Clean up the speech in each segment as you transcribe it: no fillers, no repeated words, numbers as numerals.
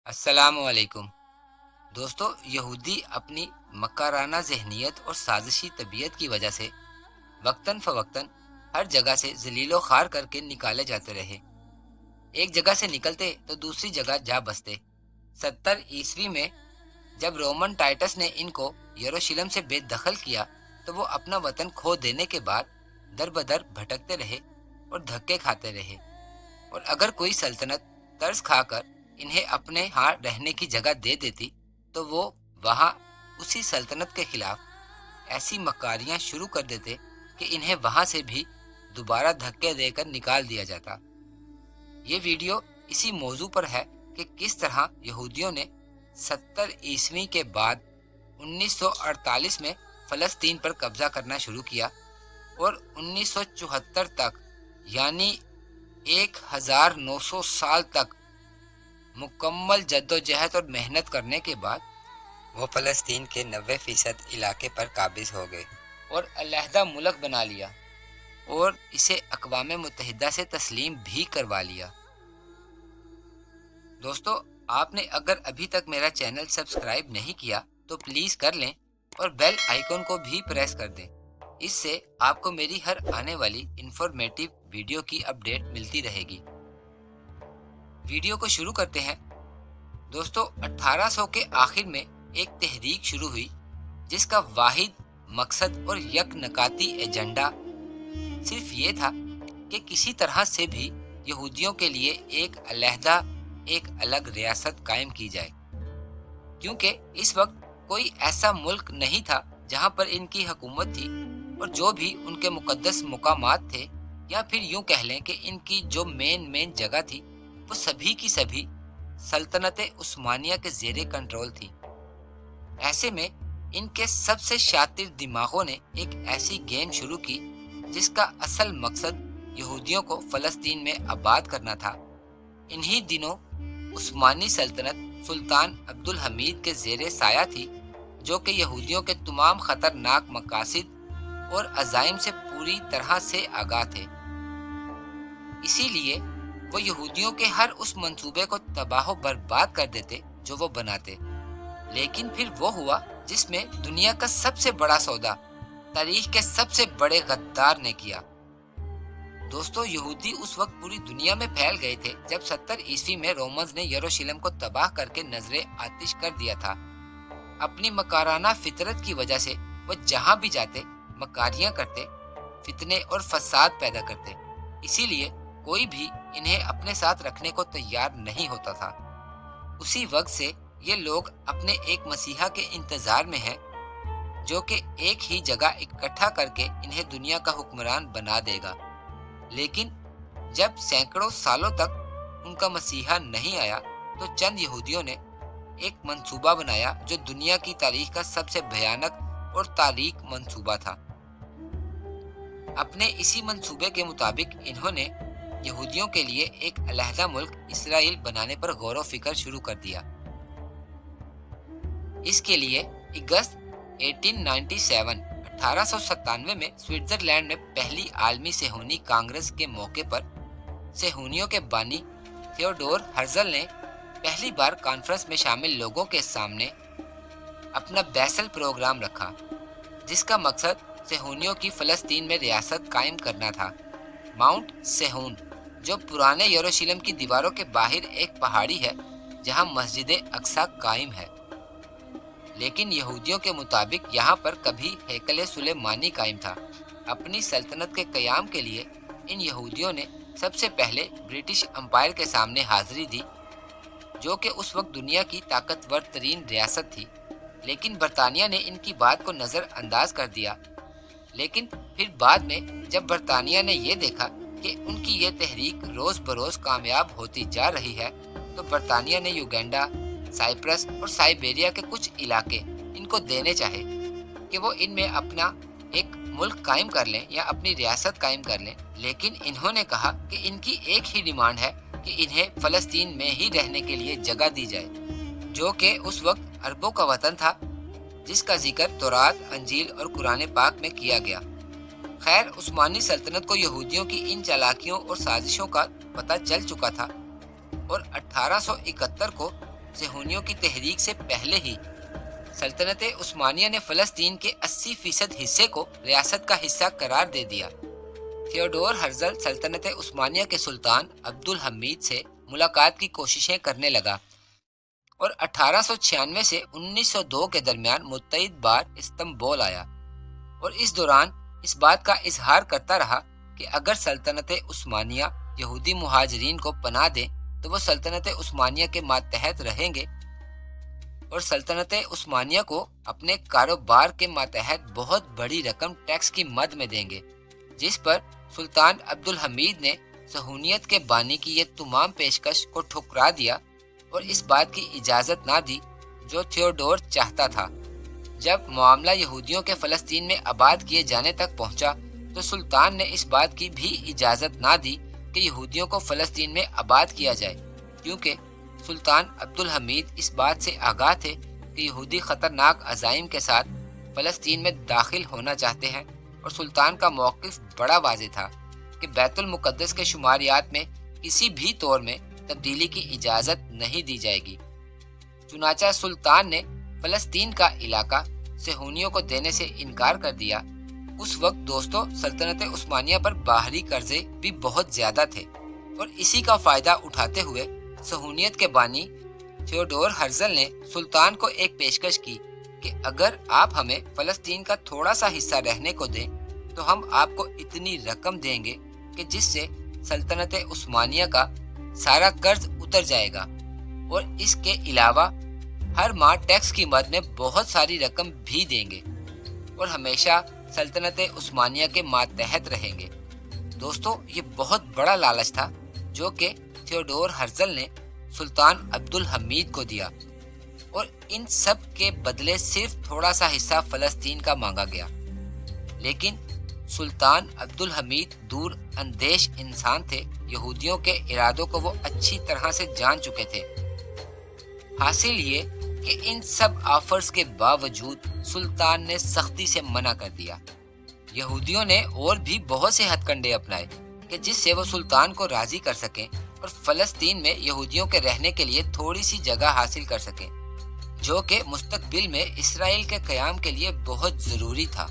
السلام علیکم دوستو، یہودی اپنی مکارانہ ذہنیت اور سازشی طبیعت کی وجہ سے وقتاً فوقتاً ہر جگہ سے ذلیل و خوار کر کے نکالے جاتے رہے۔ ایک جگہ سے نکلتے تو دوسری جگہ جا بستے۔ 70 عیسوی میں جب رومن ٹائٹس نے ان کو یروشلم سے بے دخل کیا تو وہ اپنا وطن کھو دینے کے بعد در بدر بھٹکتے رہے اور دھکے کھاتے رہے، اور اگر کوئی سلطنت ترس کھا کر انہیں اپنے ہاں رہنے کی جگہ دے دیتی تو وہ وہاں اسی سلطنت کے خلاف ایسی مکاریاں شروع کر دیتے کہ انہیں وہاں سے بھی دوبارہ دھکے دے کر نکال دیا جاتا۔ یہ ویڈیو اسی موضوع پر ہے کہ کس طرح یہودیوں نے 70 عیسوی کے بعد 1948 میں فلسطین پر قبضہ کرنا شروع کیا، اور 1974 تک یعنی 1900 سال تک مکمل جدوجہد اور محنت کرنے کے بعد وہ فلسطین کے 90% علاقے پر قابض ہو گئے اور علیحدہ ملک بنا لیا، اور اسے اقوام متحدہ سے تسلیم بھی کروا لیا۔ دوستو، آپ نے اگر ابھی تک میرا چینل سبسکرائب نہیں کیا تو پلیز کر لیں اور بیل آئیکن کو بھی پریس کر دیں۔ اس سے آپ کو میری ہر آنے والی انفارمیٹیو ویڈیو کی اپڈیٹ ملتی رہے گی۔ ویڈیو کو شروع کرتے ہیں۔ دوستو، 1800 کے آخر میں ایک تحریک شروع ہوئی جس کا واحد مقصد اور یک نکاتی ایجنڈا صرف یہ تھا کہ کسی طرح سے بھی یہودیوں کے لیے ایک الگ ریاست قائم کی جائے، کیونکہ اس وقت کوئی ایسا ملک نہیں تھا جہاں پر ان کی حکومت تھی، اور جو بھی ان کے مقدس مقامات تھے، یا پھر یوں کہہ لیں کہ ان کی جو مین جگہ تھی، وہ سبھی کی سبھی سلطنت عثمانیہ کے زیر کنٹرول تھی۔ ایسے میں ان کے سب سے شاطر دماغوں نے ایک ایسی گیم شروع کی جس کا اصل مقصد یہودیوں کو فلسطین میں آباد کرنا تھا۔ انہی دنوں عثمانی سلطنت سلطان عبدالحمید کے زیر سایہ تھی، جو کہ یہودیوں کے تمام خطرناک مقاصد اور عزائم سے پوری طرح سے آگاہ تھے۔ اسی لیے وہ یہودیوں کے ہر اس منصوبے کو تباہ و برباد کر دیتے جو وہ بناتے۔ لیکن پھر وہ ہوا جس میں دنیا کا سب سے بڑا سودا تاریخ کے سب سے بڑے غدار نے کیا۔ دوستو، یہودی اس وقت پوری دنیا میں پھیل گئے تھے جب 70 عیسوی میں رومنز نے یروشلم کو تباہ کر کے نذر آتش کر دیا تھا۔ اپنی مکارانہ فطرت کی وجہ سے وہ جہاں بھی جاتے مکاریاں کرتے، فتنے اور فساد پیدا کرتے، اسی لیے کوئی بھی انہیں اپنے ساتھ رکھنے کو تیار نہیں ہوتا تھا۔ اسی وقت سے یہ لوگ اپنے ایک مسیحا کے انتظار میں ہیں جو کہ ایک ہی جگہ اکٹھا کر کے انہیں دنیا کا حکمران بنا دے گا۔ لیکن جب سینکڑوں سالوں تک ان کا مسیحا نہیں آیا تو چند یہودیوں نے ایک منصوبہ بنایا جو دنیا کی تاریخ کا سب سے بھیانک اور تاریک منصوبہ تھا۔ اپنے اسی منصوبے کے مطابق انہوں نے یہودیوں کے لیے ایک علیحدہ ملک اسرائیل بنانے پر غور و فکر شروع کر دیا۔ اس کے لیے اگست 1897 میں سوئٹزرلینڈ میں پہلی عالمی صہیونی کانگریس کے موقع پر صہیونیوں کے بانی تھیوڈور ہرزل نے پہلی بار کانفرنس میں شامل لوگوں کے سامنے اپنا بیسل پروگرام رکھا، جس کا مقصد صہیونیوں کی فلسطین میں ریاست قائم کرنا تھا۔ ماؤنٹ صہیون، جو پرانے یروشلم کی دیواروں کے باہر ایک پہاڑی ہے جہاں مسجد اقصی قائم ہے، لیکن یہودیوں کے مطابق یہاں پر کبھی ہیکل سلیمانی قائم تھا۔ اپنی سلطنت کے قیام کے لیے ان یہودیوں نے سب سے پہلے برٹش امپائر کے سامنے حاضری دی، جو کہ اس وقت دنیا کی طاقتور ترین ریاست تھی، لیکن برطانیہ نے ان کی بات کو نظر انداز کر دیا۔ لیکن پھر بعد میں جب برطانیہ نے یہ دیکھا کہ ان کی یہ تحریک روز بروز کامیاب ہوتی جا رہی ہے تو برطانیہ نے یوگینڈا، سائپرس اور سائبیریا کے کچھ علاقے ان کو دینے چاہے کہ وہ ان میں اپنا ایک ملک قائم کر لیں یا اپنی ریاست قائم کر لیں، لیکن انہوں نے کہا کہ ان کی ایک ہی ڈیمانڈ ہے کہ انہیں فلسطین میں ہی رہنے کے لیے جگہ دی جائے، جو کہ اس وقت عربوں کا وطن تھا، جس کا ذکر تورات، انجیل اور قرآن پاک میں کیا گیا۔ خیر، عثمانی سلطنت کو یہودیوں کی ان چالاکیوں اور سازشوں کا پتہ چل چکا تھا، اور 1871 کو صہیونیوں کی تحریک سے پہلے ہی سلطنت عثمانیہ نے فلسطین کے 80% حصے کو ریاست کا حصہ قرار دے دیا۔ تھیوڈور ہرزل سلطنت عثمانیہ کے سلطان عبد الحمید سے ملاقات کی کوششیں کرنے لگا اور 1896 سے 1902 کے درمیان متعدد بار استنبول آیا، اور اس دوران اس بات کا اظہار کرتا رہا کہ اگر سلطنت عثمانیہ یہودی مہاجرین کو پناہ دے تو وہ سلطنت عثمانیہ کے ماتحت رہیں گے، اور سلطنت عثمانیہ کو اپنے کاروبار کے ماتحت بہت بڑی رقم ٹیکس کی مد میں دیں گے، جس پر سلطان عبد الحمید نے صہیونیت کے بانی کی یہ تمام پیشکش کو ٹھکرا دیا اور اس بات کی اجازت نہ دی جو تھیوڈور چاہتا تھا۔ جب معاملہ یہودیوں کے فلسطین میں آباد کیے جانے تک پہنچا تو سلطان نے اس بات کی بھی اجازت نہ دی کہ یہودیوں کو فلسطین میں آباد کیا جائے، کیونکہ سلطان عبد الحمید اس بات سے آگاہ تھے کہ یہودی خطرناک عزائم کے ساتھ فلسطین میں داخل ہونا چاہتے ہیں، اور سلطان کا موقف بڑا واضح تھا کہ بیت المقدس کے شماریات میں کسی بھی طور میں تبدیلی کی اجازت نہیں دی جائے گی۔ چنانچہ سلطان نے فلسطین کا علاقہ صہیونیوں کو دینے سے انکار کر دیا۔ اس وقت دوستو سلطنت عثمانیہ پر باہری قرضے بھی بہت زیادہ تھے، اور اسی کا فائدہ اٹھاتے ہوئے صہیونیت کے بانی تھیوڈور ہرزل نے سلطان کو ایک پیشکش کی کہ اگر آپ ہمیں فلسطین کا تھوڑا سا حصہ رہنے کو دیں تو ہم آپ کو اتنی رقم دیں گے کہ جس سے سلطنت عثمانیہ کا سارا قرض اتر جائے گا، اور اس کے علاوہ ہر ماہ ٹیکس کی مد میں بہت ساری رقم بھی دیں گے، اور ہمیشہ سلطنت عثمانیہ کے ماتحت رہیں گے۔ دوستو یہ بہت بڑا لالچ تھا جو کہ تھیوڈور ہرزل نے سلطان عبد الحمید کو دیا، اور ان سب کے بدلے صرف تھوڑا سا حصہ فلسطین کا مانگا گیا۔ لیکن سلطان عبد الحمید دور اندیش انسان تھے، یہودیوں کے ارادوں کو وہ اچھی طرح سے جان چکے تھے۔ حاصل یہ کہ ان سب آفرز کے باوجود سلطان نے سختی سے منع کر دیا۔ یہودیوں نے اور بھی بہت سے ہتھ کنڈے اپنائے کہ جس سے وہ سلطان کو راضی کر سکیں اور فلسطین میں یہودیوں کے رہنے کے لیے تھوڑی سی جگہ حاصل کر سکیں، جو کہ مستقبل میں اسرائیل کے قیام کے لیے بہت ضروری تھا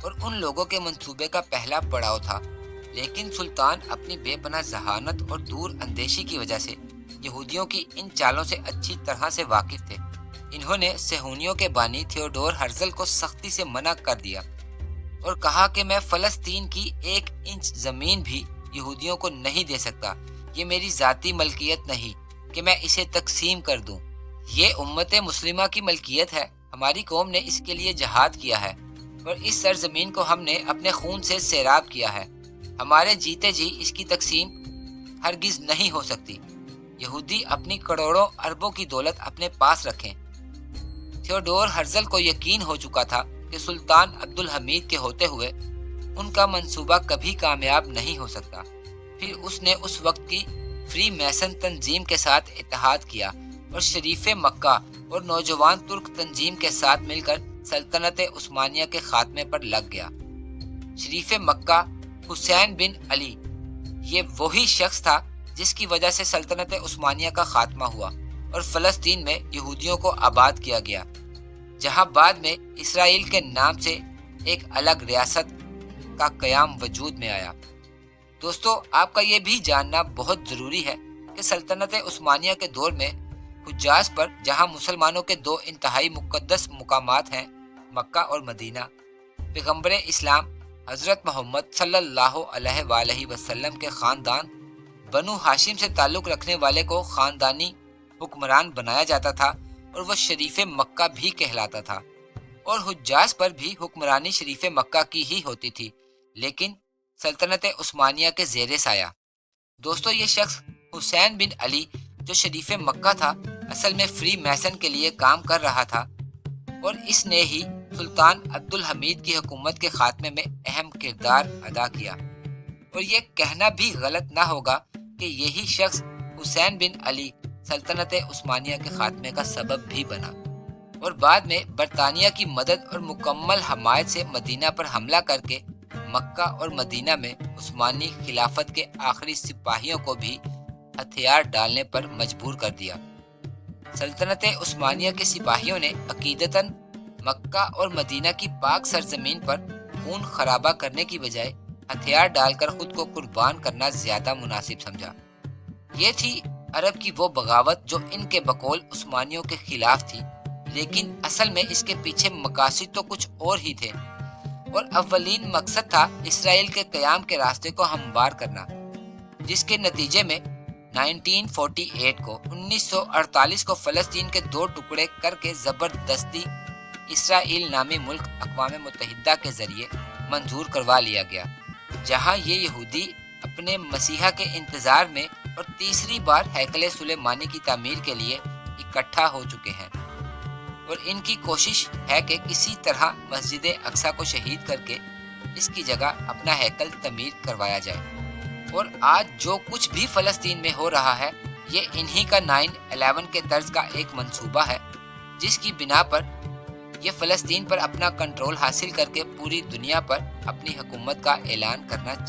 اور ان لوگوں کے منصوبے کا پہلا پڑاؤ تھا۔ لیکن سلطان اپنی بے پناہ ذہانت اور دور اندیشی کی وجہ سے یہودیوں کی ان چالوں سے اچھی طرح سے واقف تھے۔ انہوں نے صہیونیوں کے بانی تھیوڈور ہرزل کو سختی سے منع کر دیا اور کہا کہ میں فلسطین کی 1 انچ زمین بھی یہودیوں کو نہیں دے سکتا، یہ میری ذاتی ملکیت نہیں کہ میں اسے تقسیم کر دوں، یہ امت مسلمہ کی ملکیت ہے، ہماری قوم نے اس کے لیے جہاد کیا ہے اور اس سرزمین کو ہم نے اپنے خون سے سیراب کیا ہے، ہمارے جیتے جی اس کی تقسیم ہرگز نہیں ہو سکتی، یہودی اپنی کروڑوں اربوں کی دولت اپنے پاس رکھیں۔ تھیوڈور ہرزل کو یقین ہو چکا تھا کہ سلطان عبد الحمید کے ہوتے ہوئے ان کا منصوبہ کبھی کامیاب نہیں ہو سکتا۔ پھر اس نے اس وقت کی فری میسن تنظیم کے ساتھ اتحاد کیا اور شریف مکہ اور نوجوان ترک تنظیم کے ساتھ مل کر سلطنت عثمانیہ کے خاتمے پر لگ گیا۔ شریف مکہ حسین بن علی یہ وہی شخص تھا جس کی وجہ سے سلطنت عثمانیہ کا خاتمہ ہوا اور فلسطین میں یہودیوں کو آباد کیا گیا، جہاں بعد میں اسرائیل کے نام سے ایک الگ ریاست کا قیام وجود میں آیا۔ دوستو آپ کا یہ بھی جاننا بہت ضروری ہے کہ سلطنت عثمانیہ کے دور میں حجاز پر، جہاں مسلمانوں کے 2 انتہائی مقدس مقامات ہیں مکہ اور مدینہ، پیغمبر اسلام حضرت محمد صلی اللہ علیہ وآلہ وسلم کے خاندان بنو ہاشم سے تعلق رکھنے والے کو خاندانی حکمران بنایا جاتا تھا، اور وہ شریف مکہ بھی کہلاتا تھا، اور حجاز پر بھی حکمرانی شریف مکہ کی ہی ہوتی تھی، لیکن سلطنت عثمانیہ کے زیر سایہ۔ دوستو یہ شخص حسین بن علی جو شریف مکہ تھا، اصل میں فری میسن کے لیے کام کر رہا تھا، اور اس نے ہی سلطان عبد الحمید کی حکومت کے خاتمے میں اہم کردار ادا کیا، اور یہ کہنا بھی غلط نہ ہوگا کہ یہی شخص حسین بن علی سلطنت عثمانیہ کے خاتمے کا سبب بھی بنا، اور بعد میں برطانیہ کی مدد اور مکمل حمایت سے مدینہ پر حملہ کر کے مکہ اور مدینہ میں عثمانی خلافت کے آخری سپاہیوں کو بھی ہتھیار ڈالنے پر مجبور کر دیا۔ سلطنت عثمانیہ کے سپاہیوں نے عقیدتاً مکہ اور مدینہ کی پاک سرزمین پر خون خرابہ کرنے کی بجائے ہتھیار ڈال کر خود کو قربان کرنا زیادہ مناسب سمجھا۔ یہ تھی عرب کی وہ بغاوت جو ان کے بقول عثمانیوں کے خلاف تھی، لیکن اصل میں اس کے پیچھے مقاصد تو کچھ اور ہی تھے، اور اولین مقصد تھا اسرائیل کے قیام کے راستے کو ہموار کرنا، جس کے نتیجے میں 1948 کو 1948 کو فلسطین کے 2 ٹکڑے کر کے زبردستی اسرائیل نامی ملک اقوام متحدہ کے ذریعے منظور کروا لیا گیا، جہاں یہ یہودی اپنے مسیحا کے انتظار میں اور تیسری بار ہیکل سلیمانی کی تعمیر کے لیے اکٹھا ہو چکے ہیں، اور ان کی کوشش ہے کہ کسی طرح مسجد اقصی کو شہید کر کے اس کی جگہ اپنا ہیکل تعمیر کروایا جائے۔ اور آج جو کچھ بھی فلسطین میں ہو رہا ہے، یہ انہی کا 9/11 کے طرز کا ایک منصوبہ ہے، جس کی بنا پر یہ فلسطین پر اپنا کنٹرول حاصل کر کے پوری دنیا پر اپنی حکومت کا اعلان کرنا چاہتا ہے۔